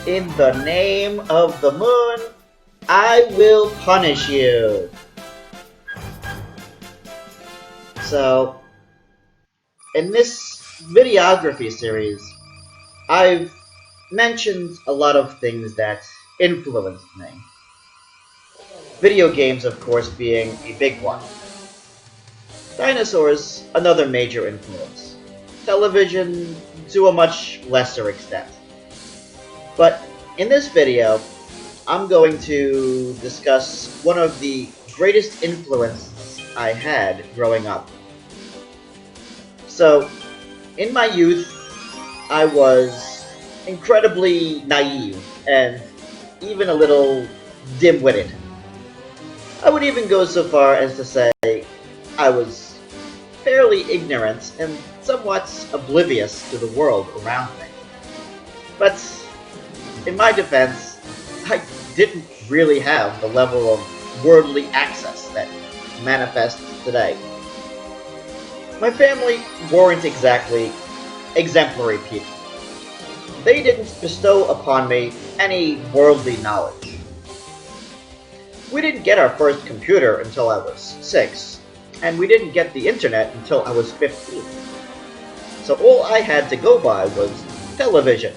In the name of the moon, I will punish you. So, in this videography series, I've mentioned a lot of things that influenced me. Video games, of course, being a big one. Dinosaurs, another major influence. Television, to a much lesser extent. But in this video, I'm going to discuss one of the greatest influences I had growing up. So, in my youth, I was incredibly naive and even a little dim-witted. I would even go so far as to say I was fairly ignorant and somewhat oblivious to the world around me. But in my defense, I didn't really have the level of worldly access that manifests today. My family weren't exactly exemplary people. They didn't bestow upon me any worldly knowledge. We didn't get our first computer until I was 6, and we didn't get the internet until I was 15. So all I had to go by was television,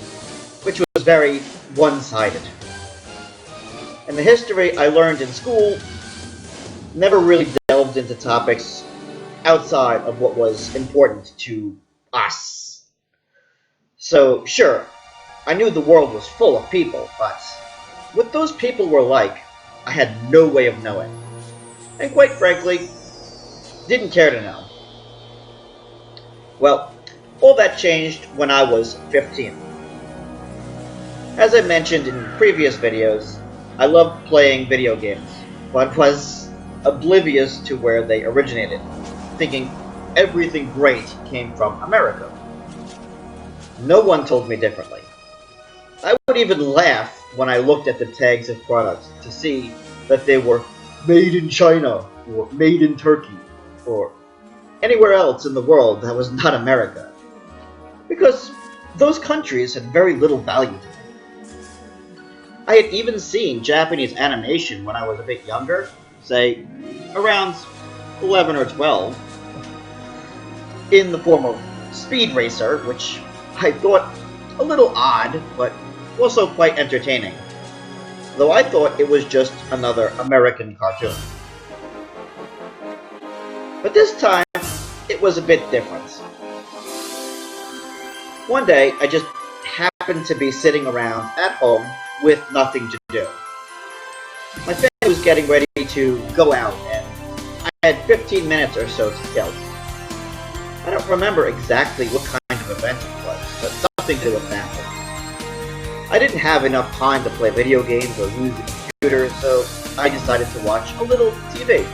which was very one-sided. And the history I learned in school never really delved into topics outside of what was important to us. So, sure, I knew the world was full of people, but what those people were like, I had no way of knowing. And quite frankly, didn't care to know. Well, all that changed when I was 15. As I mentioned in previous videos, I loved playing video games, but was oblivious to where they originated, thinking everything great came from America. No one told me differently. I would even laugh when I looked at the tags of products to see that they were made in China, or made in Turkey, or anywhere else in the world that was not America. Because those countries had very little value to me. I had even seen Japanese animation when I was a bit younger, say around 11 or 12, in the form of Speed Racer, which I thought a little odd, but also quite entertaining. Though I thought it was just another American cartoon. But this time, it was a bit different. One day, I just happened to be sitting around at home with nothing to do. My family was getting ready to go out, and I had 15 minutes or so to kill. I don't remember exactly what kind of event it was, but something to do with family. I didn't have enough time to play video games or use the computer, so I decided to watch a little TV.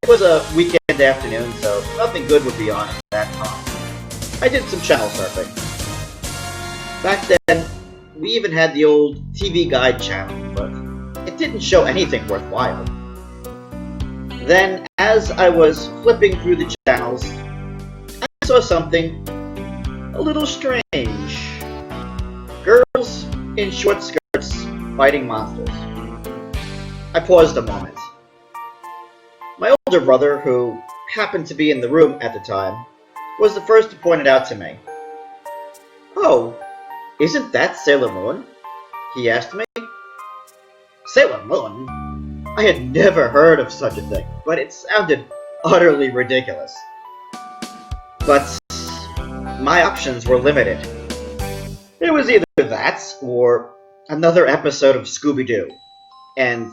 It was a weekend afternoon, so nothing good would be on at that time. I did some channel surfing. Back then, we even had the old TV Guide channel, but it didn't show anything worthwhile. Then, as I was flipping through the channels, I saw something a little strange. Girls in short skirts fighting monsters. I paused a moment. My older brother, who happened to be in the room at the time, was the first to point it out to me. "Oh, isn't that Sailor Moon?" he asked me. Sailor Moon? I had never heard of such a thing, but it sounded utterly ridiculous. But my options were limited. It was either that, or another episode of Scooby-Doo. And,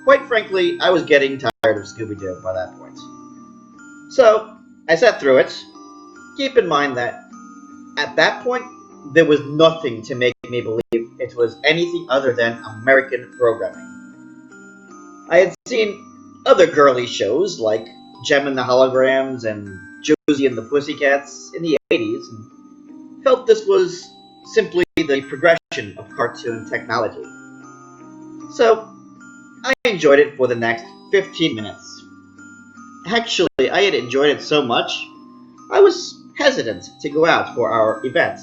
quite frankly, I was getting tired of Scooby-Doo by that point. So, I sat through it. Keep in mind that, at that point, there was nothing to make me believe it was anything other than American programming. I had seen other girly shows like Gem and the Holograms and Josie and the Pussycats in the 80s, and felt this was simply the progression of cartoon technology. So, I enjoyed it for the next 15 minutes. Actually, I had enjoyed it so much, I was hesitant to go out for our event.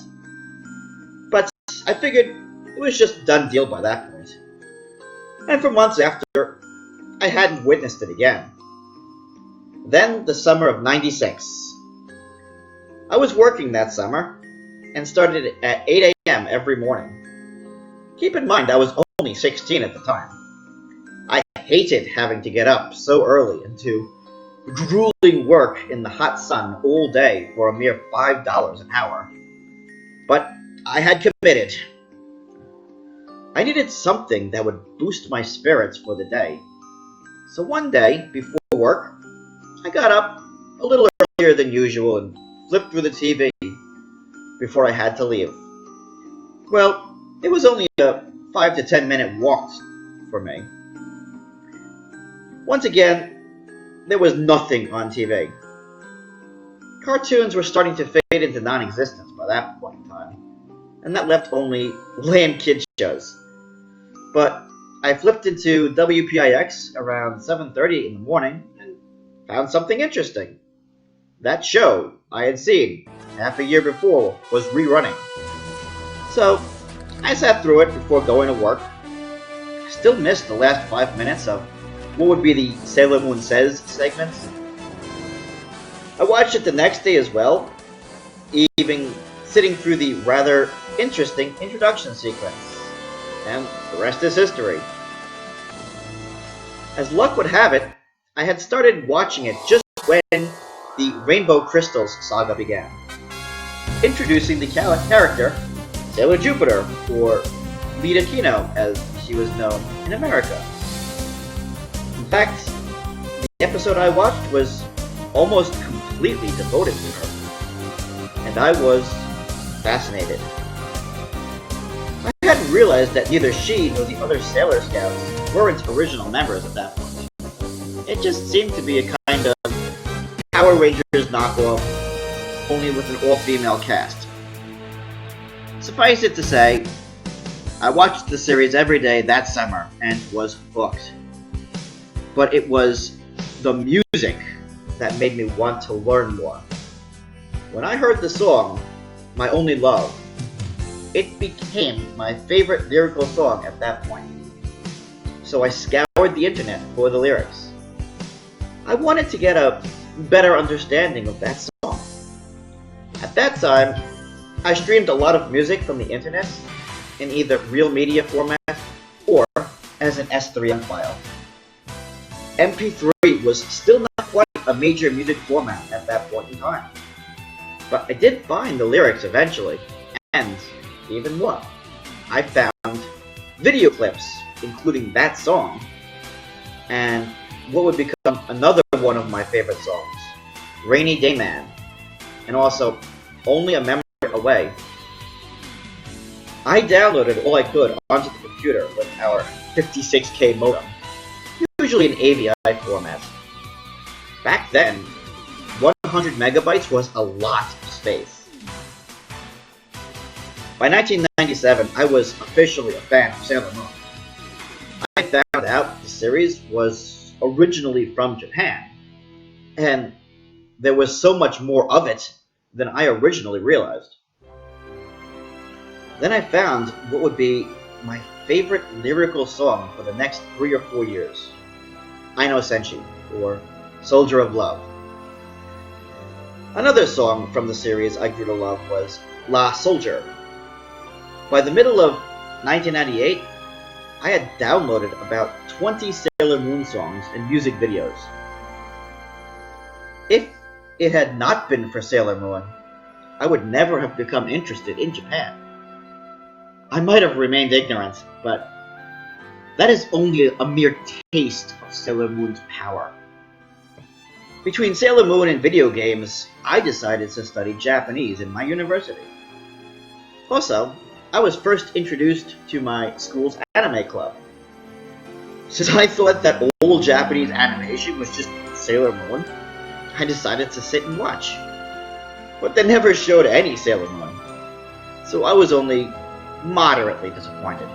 But I figured it was just a done deal by that point. And for months after, I hadn't witnessed it again. Then the summer of '96. I was working that summer and started at 8 a.m. every morning. Keep in mind I was only 16 at the time. I hated having to get up so early and do grueling work in the hot sun all day for a mere $5 an hour. But I had committed. I needed something that would boost my spirits for the day. So one day, before work, I got up a little earlier than usual and flipped through the TV before I had to leave. Well, it was only a 5 to 10 minute walk for me. Once again, there was nothing on TV. Cartoons were starting to fade into non-existence by that point in time, and that left only lame kid shows. But I flipped into WPIX around 7:30 in the morning and found something interesting. That show I had seen half a year before was rerunning. So I sat through it before going to work. I still missed the last 5 minutes of what would be the Sailor Moon Says segments. I watched it the next day as well, even sitting through the rather interesting introduction sequence. And the rest is history. As luck would have it, I had started watching it just when the Rainbow Crystals saga began, introducing the character Sailor Jupiter, or Lita Kino as she was known in America. In fact, the episode I watched was almost completely devoted to her, and I was fascinated. I hadn't realized that neither she nor the other Sailor Scouts weren't original members at that point. It just seemed to be a kind of Power Rangers knockoff, only with an all-female cast. Suffice it to say, I watched the series every day that summer and was hooked. But it was the music that made me want to learn more. When I heard the song, My Only Love, it became my favorite lyrical song at that point. So I scoured the internet for the lyrics. I wanted to get a better understanding of that song. At that time, I streamed a lot of music from the internet in either real media format or as an S3M file. MP3 was still not quite a major music format at that point in time. But I did find the lyrics eventually, and even more. I found video clips including that song, and what would become another one of my favorite songs, Rainy Day Man, and also Only a Memory Away. I downloaded all I could onto the computer with our 56K modem, usually in AVI format. Back then, 100 megabytes was a lot of space. By 1997, I was officially a fan of Sailor Moon. I found out the series was originally from Japan, and there was so much more of it than I originally realized. Then I found what would be my favorite lyrical song for the next 3 or 4 years, Aino Senshi, or Soldier of Love. Another song from the series I grew to love was La Soldier. By the middle of 1998, I had downloaded about 20 Sailor Moon songs and music videos. If it had not been for Sailor Moon, I would never have become interested in Japan. I might have remained ignorant, but that is only a mere taste of Sailor Moon's power. Between Sailor Moon and video games, I decided to study Japanese in my university. Also, I was first introduced to my school's anime club. Since I thought that all Japanese animation was just Sailor Moon, I decided to sit and watch. But they never showed any Sailor Moon, so I was only moderately disappointed.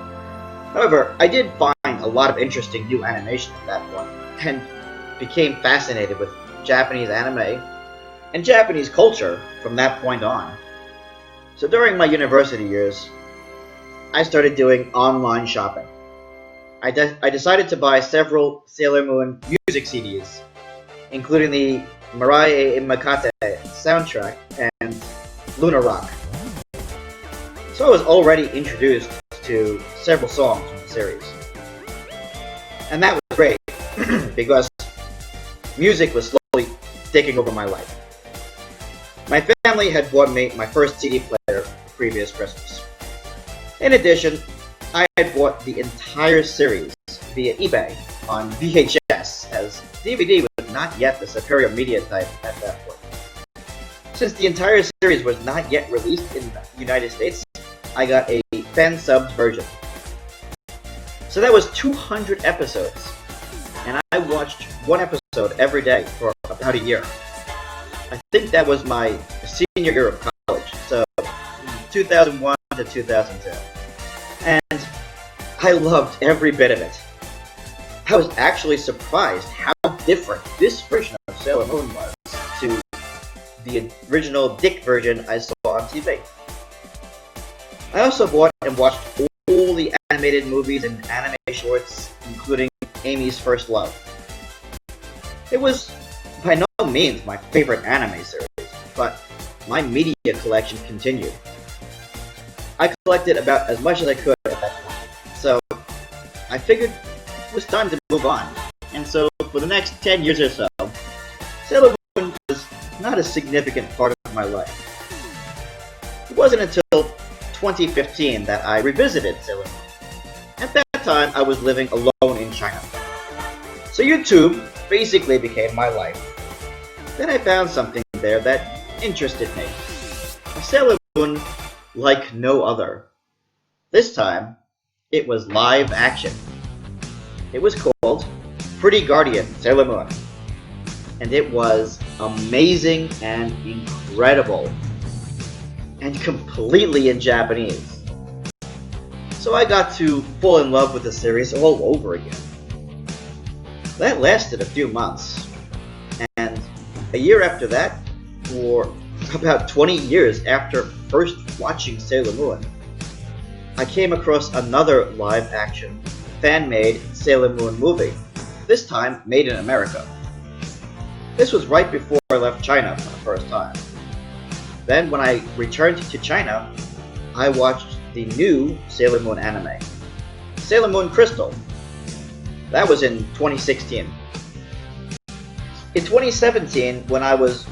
However, I did find a lot of interesting new animation at that point, and became fascinated with Japanese anime and Japanese culture from that point on. So during my university years, I started doing online shopping. I decided to buy several Sailor Moon music CDs, including the Mirai Imakate soundtrack and Luna Rock. So I was already introduced to several songs from the series. And that was great, because music was slowly taking over my life. My family had bought me my first CD player the previous Christmas. In addition, I had bought the entire series via eBay on VHS, as DVD was not yet the superior media type at that point. Since the entire series was not yet released in the United States, I got a fan-subbed version. So that was 200 episodes, and I watched one episode every day for about a year. I think that was my senior year of college, so 2001 to 2002. And I loved every bit of it. I was actually surprised how different this version of Sailor Moon was to the original Dick version I saw on TV. I also bought and watched all the animated movies and anime shorts, including Amy's First Love. It was by no means my favorite anime series, but my media collection continued. I collected about as much as I could at that point, so I figured it was time to move on. And so for the next 10 years or so, Sailor Moon was not a significant part of my life. It wasn't until 2015 that I revisited Sailor Moon. At that time, I was living alone in China. So YouTube basically became my life. Then I found something there that interested me. A Sailor Moon like no other. This time, it was live action. It was called Pretty Guardian Sailor Moon. And it was amazing and incredible. And completely in Japanese. So I got to fall in love with the series all over again. That lasted a few months. And a year after that, or about 20 years after first watching Sailor Moon, I came across another live-action, fan-made Sailor Moon movie, this time made in America. This was right before I left China for the first time. Then, when I returned to China, I watched the new Sailor Moon anime, Sailor Moon Crystal. That was in 2016. In 2017, when I was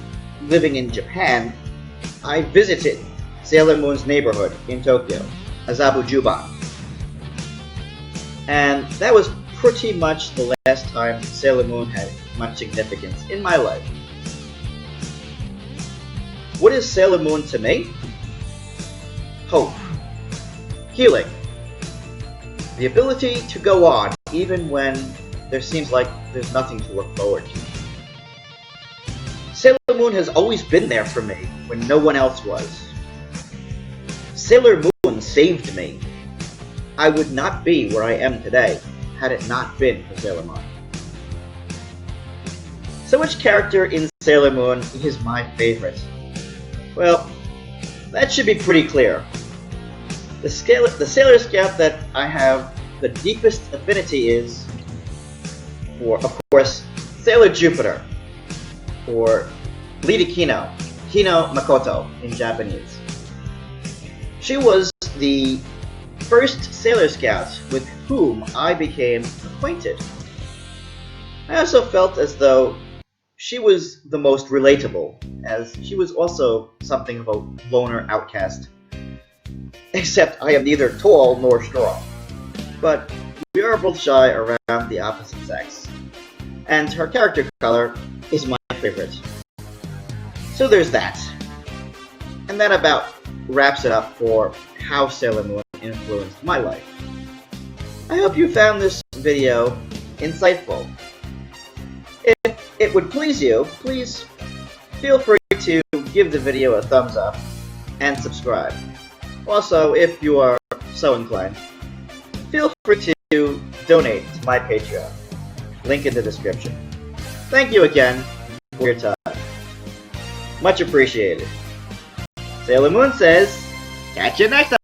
living in Japan, I visited Sailor Moon's neighborhood in Tokyo, Azabujuban. And that was pretty much the last time Sailor Moon had much significance in my life. What is Sailor Moon to me? Hope. Healing. The ability to go on even when there seems like there's nothing to look forward to. Sailor Moon has always been there for me when no one else was. Sailor Moon saved me. I would not be where I am today had it not been for Sailor Moon. So which character in Sailor Moon is my favorite? Well, that should be pretty clear. The Sailor Scout that I have the deepest affinity is for, of course, Sailor Jupiter, or Lady Kino, Kino Makoto in Japanese. She was the first Sailor Scout with whom I became acquainted. I also felt as though she was the most relatable, as she was also something of a loner outcast. Except I am neither tall nor strong. But we are both shy around the opposite sex. And her character color is my favorite. So there's that. And that about wraps it up for how Sailor Moon influenced my life. I hope you found this video insightful. If it would please you, please feel free to give the video a thumbs up and subscribe. Also, if you are so inclined, feel free to donate to my Patreon. Link in the description. Thank you again for your time. Much appreciated. Sailor Moon says, catch you next time!